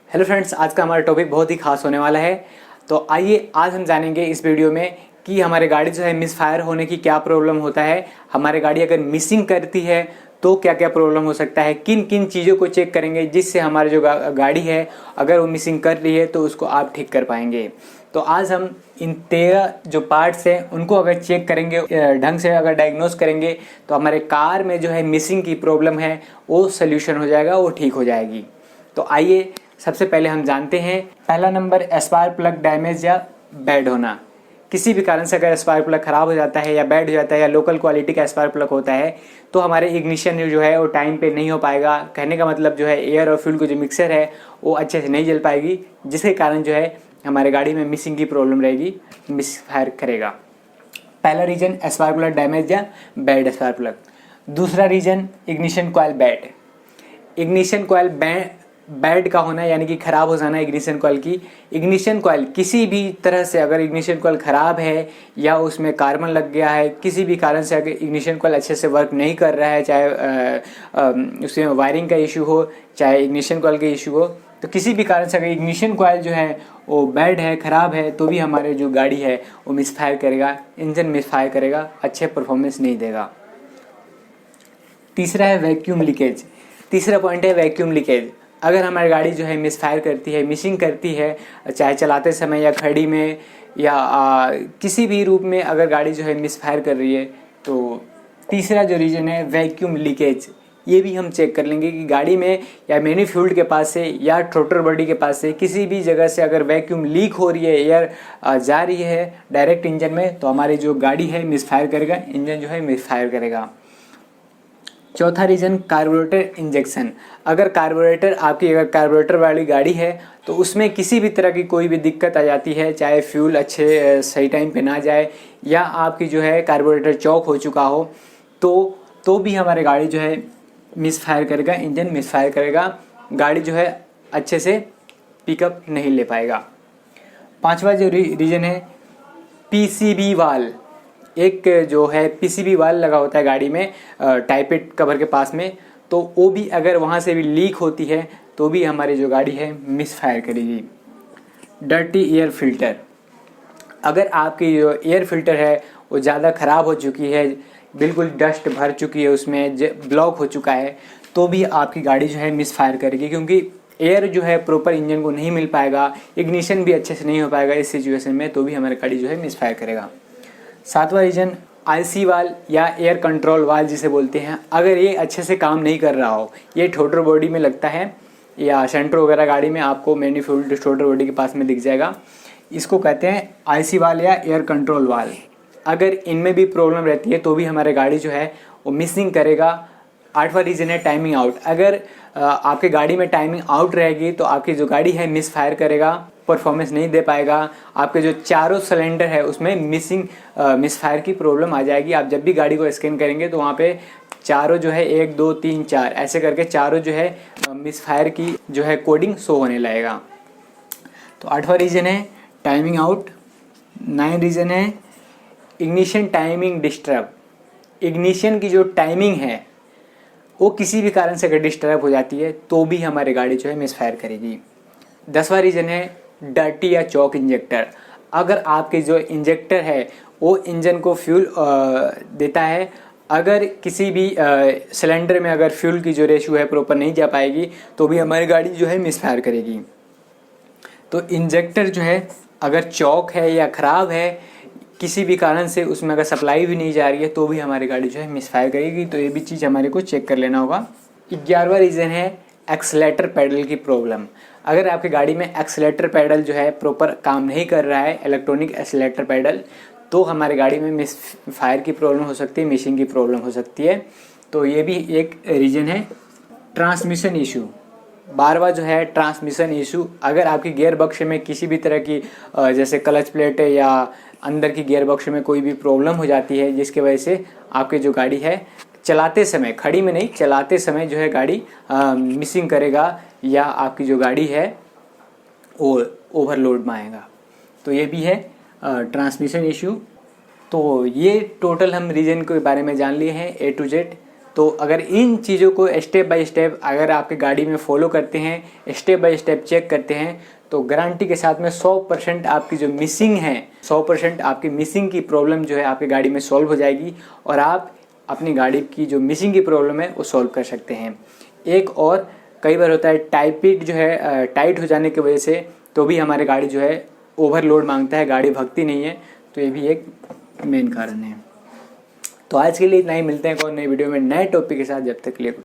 Hello friends, आज का हमारा टॉपिक बहुत ही खास होने वाला है। तो आइए आज हम जानेंगे इस वीडियो में कि हमारी गाड़ी जो है मिसफायर होने की क्या प्रॉब्लम होता है। हमारी गाड़ी अगर मिसिंग करती है तो क्या क्या प्रॉब्लम हो सकता है, किन किन चीज़ों को चेक करेंगे जिससे हमारी जो गाड़ी है अगर वो मिसिंग कर रही है तो उसको आप ठीक कर पाएंगे। तो आज हम इन 13 जो पार्ट्स हैं उनको अगर चेक करेंगे, ढंग से अगर डायग्नोस करेंगे तो हमारे कार में जो है मिसिंग की प्रॉब्लम है वो सोल्यूशन हो जाएगा, वो ठीक हो जाएगी। तो आइए सबसे पहले हम जानते हैं पहला नंबर, स्पार्क प्लग डैमेज या बैड होना। किसी भी कारण से अगर स्पार्क प्लग खराब हो जाता है या बैड हो जाता है या लोकल क्वालिटी का स्पार्क प्लग होता है तो हमारे इग्निशन जो है वो टाइम पे नहीं हो पाएगा। कहने का मतलब जो है एयर और फ्यूल की जो मिक्सर है वो अच्छे से नहीं जल पाएगी, जिसके कारण जो है हमारे गाड़ी में मिसिंग की प्रॉब्लम रहेगी, मिसफायर करेगा। पहला रीजन स्पार्क प्लग डैमेज या बैड स्पार्क प्लग। दूसरा reason ignition coil bad. Ignition coil bad का होना यानी कि खराब हो जाना इग्निशन कॉइल की। इग्निशन कॉइल किसी भी तरह से अगर इग्निशन कॉइल खराब है या उसमें कार्बन लग गया है, किसी भी कारण से अगर इग्निशन कॉइल अच्छे से वर्क नहीं कर रहा है, चाहे उसमें वायरिंग का इशू हो चाहे इग्निशन कॉइल का इशू हो, तो किसी भी कारण से अगर इग्निशन कॉइल जो है वो बैड है, खराब है, तो भी हमारे जो गाड़ी है वो मिसफायर करेगा, इंजन मिसफायर करेगा, अच्छे परफॉर्मेंस नहीं देगा। तीसरा है वैक्यूम लीकेज। तीसरा पॉइंट है वैक्यूम लीकेज। अगर हमारी गाड़ी जो है मिसफायर करती है, मिसिंग करती है, चाहे चलाते समय या खड़ी में या किसी भी रूप में अगर गाड़ी जो है मिसफायर कर रही है, तो तीसरा जो रीजन है वैक्यूम लीकेज, ये भी हम चेक कर लेंगे कि गाड़ी में या मैन्युफैक्चरर के पास से या थ्रॉटल बॉडी के पास से किसी भी जगह से अगर वैक्यूम लीक हो रही है, एयर जा रही है डायरेक्ट इंजन में, तो हमारी जो गाड़ी है मिसफायर करेगा, इंजन जो है मिसफायर करेगा। चौथा रीजन कार्बोरेटर इंजेक्शन। अगर कार्बोरेटर वाली गाड़ी है तो उसमें किसी भी तरह की कोई भी दिक्कत आ जाती है, चाहे फ्यूल अच्छे सही टाइम पे ना जाए या आपकी जो है कार्बोरेटर चौक हो चुका हो, तो भी हमारे गाड़ी जो है मिसफायर करेगा, इंजन मिसफायर करेगा, गाड़ी जो है अच्छे से पिकअप नहीं ले पाएगा। पांचवा जो रीजन है पीसीबी वाल। एक जो है पीसीबी वाल लगा होता है गाड़ी में टाइपेट कवर के पास में, तो वो भी अगर वहाँ से भी लीक होती है तो भी हमारी जो गाड़ी है मिसफायर करेगी। Dirty air filter. अगर आपकी जो एयर फिल्टर है वो ज़्यादा ख़राब हो चुकी है, बिल्कुल डस्ट भर चुकी है, उसमें ब्लॉक हो चुका है, तो भी आपकी गाड़ी जो है मिसफायर करेगी, क्योंकि एयर जो है प्रॉपर इंजन को नहीं मिल पाएगा, इग्निशन भी अच्छे से नहीं हो पाएगा इस सिचुएशन में, तो भी हमारी गाड़ी जो है मिसफायर करेगा। सातवां रीजन आईसी वाल या एयर कंट्रोल वाल जिसे बोलते हैं। अगर ये अच्छे से काम नहीं कर रहा हो, ये थ्रॉटल बॉडी में लगता है या सेंट्रो वगैरह गाड़ी में आपको मैन्युफैक्चर्ड थ्रॉटल बॉडी के पास में दिख जाएगा, इसको कहते हैं आईसी वाल या एयर कंट्रोल वाल। अगर इनमें भी प्रॉब्लम रहती है तो भी हमारे गाड़ी जो है वो मिसिंग करेगा। आठवां रीजन है टाइमिंग आउट। अगर आपके गाड़ी में टाइमिंग आउट रहेगी तो आपकी जो गाड़ी है मिसफायर करेगा, परफॉर्मेंस नहीं दे पाएगा, आपके जो चारों सिलेंडर है उसमें मिसफायर की प्रॉब्लम आ जाएगी। आप जब भी गाड़ी को स्कैन करेंगे तो वहाँ पे चारों जो है 1 2 3 4 ऐसे करके चारों जो है मिसफायर की जो है कोडिंग शो होने लगेगा। तो आठवां रीजन है टाइमिंग आउट। 9 रीजन है इग्निशन टाइमिंग डिस्टर्ब। इग्निशन की जो टाइमिंग है वो किसी भी कारण से अगर डिस्टर्ब हो जाती है तो भी हमारी गाड़ी जो है मिसफायर करेगी। 10वां रीजन है डर्टी या चौक इंजेक्टर। अगर आपके जो इंजेक्टर है वो इंजन को फ्यूल देता है, अगर किसी भी सिलेंडर में अगर फ्यूल की जो रेशियो है प्रॉपर नहीं जा पाएगी तो भी हमारी गाड़ी जो है मिसफायर करेगी। तो इंजेक्टर जो है अगर चौक है या ख़राब है, किसी भी कारण से उसमें अगर सप्लाई भी नहीं जा रही है तो भी हमारी गाड़ी जो है मिसफायर करेगी। तो ये भी चीज़ हमारे को चेक कर लेना होगा। 11वां रीज़न है एक्सीलेटर पैडल की प्रॉब्लम। अगर आपकी गाड़ी में एक्सीलेटर पैडल जो है प्रॉपर काम नहीं कर रहा है, इलेक्ट्रॉनिक एक्सीलेटर पैडल, तो हमारी गाड़ी में मिसफायर की प्रॉब्लम हो सकती है, मिसिंग की प्रॉब्लम हो सकती है। तो ये भी एक रीज़न है। Transmission issue. 12वां जो है ट्रांसमिशन इशू। अगर आपकी गियर बक्स में किसी भी तरह की जैसे क्लच प्लेट है या अंदर की गियर बक्स में कोई भी प्रॉब्लम हो जाती है जिसकी वजह से आपकी जो गाड़ी है चलाते समय, खड़ी में नहीं चलाते समय जो है गाड़ी मिसिंग करेगा या आपकी जो गाड़ी है वो ओवरलोड में आएगा, तो ये भी है ट्रांसमिशन इशू। तो ये टोटल हम रीजन के बारे में जान लिए हैं A to Z। तो अगर इन चीज़ों को स्टेप बाय स्टेप अगर आपके गाड़ी में फॉलो करते हैं, स्टेप बाय स्टेप चेक करते हैं, तो गारंटी के साथ में 100% आपकी जो मिसिंग है, 100% आपकी मिसिंग की प्रॉब्लम जो है आपकी गाड़ी में सॉल्व हो जाएगी और आप अपनी गाड़ी की जो मिसिंग की प्रॉब्लम है वो सॉल्व कर सकते हैं। एक और कई बार होता है टाइपिट जो है टाइट हो जाने की वजह से तो भी हमारी गाड़ी जो है ओवरलोड मांगता है, गाड़ी भगती नहीं है, तो ये भी एक मेन कारण है। तो आज के लिए इतना ही, मिलते हैं एक और नई वीडियो में नए टॉपिक के साथ। जब तक के लिए